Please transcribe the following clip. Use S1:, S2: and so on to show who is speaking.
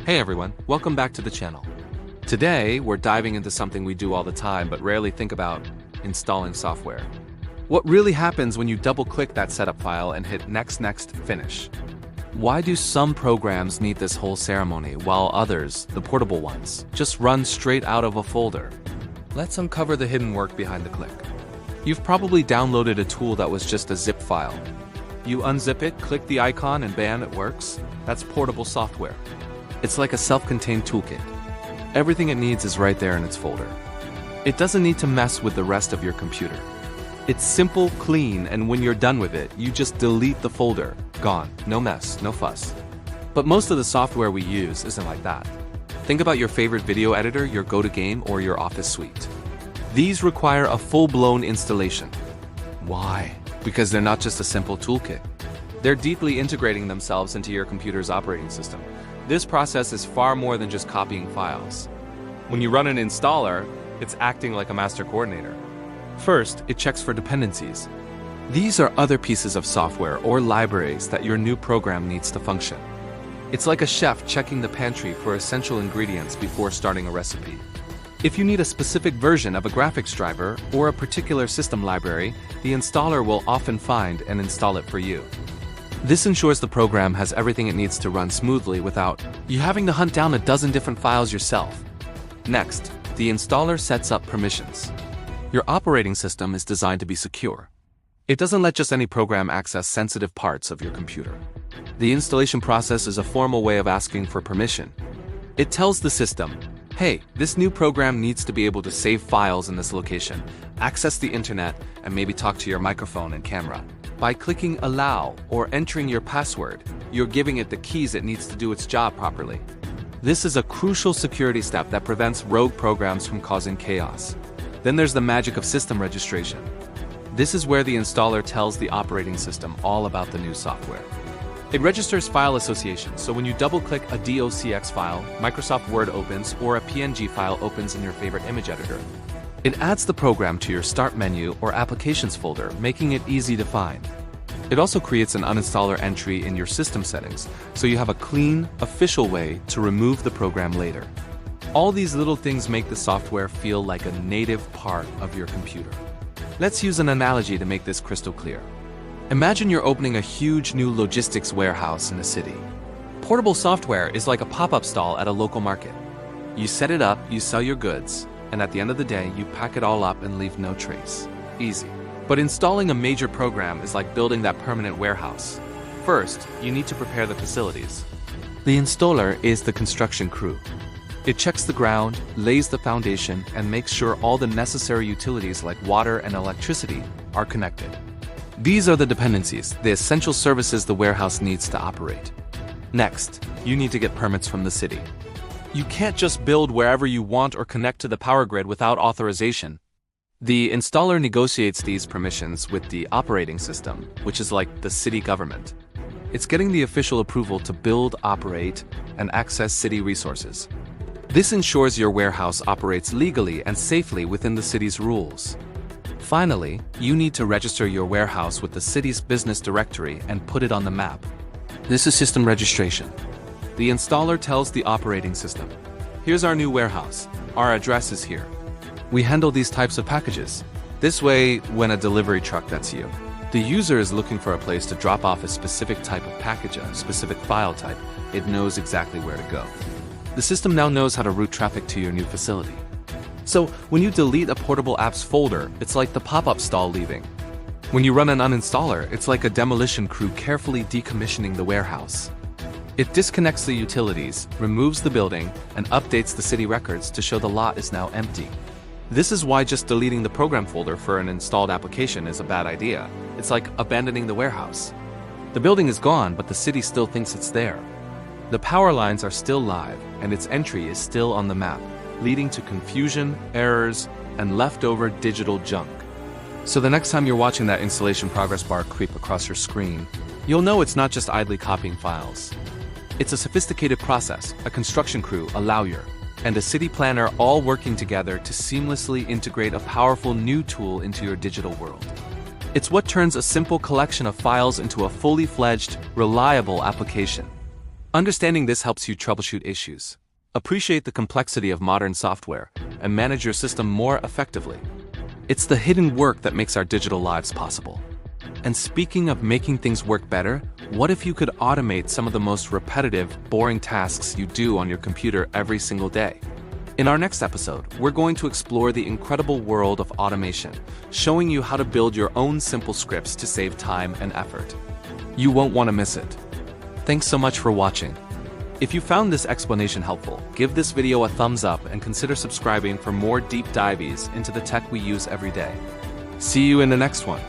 S1: Hey everyone, welcome back to the channel. Today, we're diving into something we do all the time but rarely think about: installing software. What really happens when you double-click that setup file and hit next, finish? Why do some programs need this whole ceremony while others, the portable ones, just run straight out of a folder? Let's uncover the hidden work behind the click. You've probably downloaded a tool that was just a zip file. You unzip it, click the icon, and bam, it works. That's portable software. It's like a self-contained toolkit. Everything it needs is right there in its folder. It doesn't need to mess with the rest of your computer. It's simple, clean, and when you're done with it, you just delete the folder. Gone. No mess, no fuss. But most of the software we use isn't like that. Think about your favorite video editor, your go-to game, or your office suite. These require a full-blown installation. Why? Because they're not just a simple toolkit. They're deeply integrating themselves into your computer's operating system. This process is far more than just copying files. When you run an installer, it's acting like a master coordinator. First, it checks for dependencies. These are other pieces of software or libraries that your new program needs to function. It's like a chef checking the pantry for essential ingredients before starting a recipe. If you need a specific version of a graphics driver or a particular system library, the installer will often find and install it for you. This ensures the program has everything it needs to run smoothly without you having to hunt down a dozen different files yourself. Next, the installer sets up permissions. Your operating system is designed to be secure. It doesn't let just any program access sensitive parts of your computer. The installation process is a formal way of asking for permission. It tells the system, hey, this new program needs to be able to save files in this location, access the internet, and maybe talk to your microphone and camera. By clicking Allow or entering your password, you're giving it the keys it needs to do its job properly. This is a crucial security step that prevents rogue programs from causing chaos. Then there's the magic of system registration. This is where the installer tells the operating system all about the new software. It registers file association, so when you double-click a docx file, Microsoft Word opens, or a PNG file opens in your favorite image editor. It adds the program to your Start menu or Applications folder, making it easy to find. It also creates an uninstaller entry in your system settings, so you have a clean, official way to remove the program later. All these little things make the software feel like a native part of your computer. Let's use an analogy to make this crystal clear. Imagine you're opening a huge new logistics warehouse in a city. Portable software is like a pop-up stall at a local market. You set it up, you sell your goods, and at the end of the day, you pack it all up and leave no trace. Easy. But installing a major program is like building that permanent warehouse. First, you need to prepare the facilities. The installer is the construction crew. It checks the ground, lays the foundation, and makes sure all the necessary utilities like water and electricity are connected. These are the dependencies, the essential services the warehouse needs to operate. Next, you need to get permits from the city. You can't just build wherever you want or connect to the power grid without authorization. The installer negotiates these permissions with the operating system, which is like the city government. It's getting the official approval to build, operate, and access city resources. This ensures your warehouse operates legally and safely within the city's rules. Finally, you need to register your warehouse with the city's business directory and put it on the map. This is system registration. The installer tells the operating system, here's our new warehouse. Our address is here. We handle these types of packages. This way, when a delivery truck, that's you, the user is looking for a place to drop off a specific type of package, a specific file type, it knows exactly where to go. The system now knows how to route traffic to your new facility. So, when you delete a portable apps folder, it's like the pop-up stall leaving. When you run an uninstaller, it's like a demolition crew carefully decommissioning the warehouse. It disconnects the utilities, removes the building, and updates the city records to show the lot is now empty. This is why just deleting the program folder for an installed application is a bad idea. It's like abandoning the warehouse. The building is gone, but the city still thinks it's there. The power lines are still live, and its entry is still on the map, leading to confusion, errors, and leftover digital junk. So the next time you're watching that installation progress bar creep across your screen, you'll know it's not just idly copying files. It's a sophisticated process, a construction crew, a lawyer, and a city planner all working together to seamlessly integrate a powerful new tool into your digital world. It's what turns a simple collection of files into a fully fledged, reliable application. Understanding this helps you troubleshoot issues, appreciate the complexity of modern software, and manage your system more effectively. It's the hidden work that makes our digital lives possible. And speaking of making things work better, what if you could automate some of the most repetitive, boring tasks you do on your computer every single day? In our next episode, we're going to explore the incredible world of automation, showing you how to build your own simple scripts to save time and effort. You won't want to miss it. Thanks so much for watching. If you found this explanation helpful, give this video a thumbs up and consider subscribing for more deep dives into the tech we use every day. See you in the next one.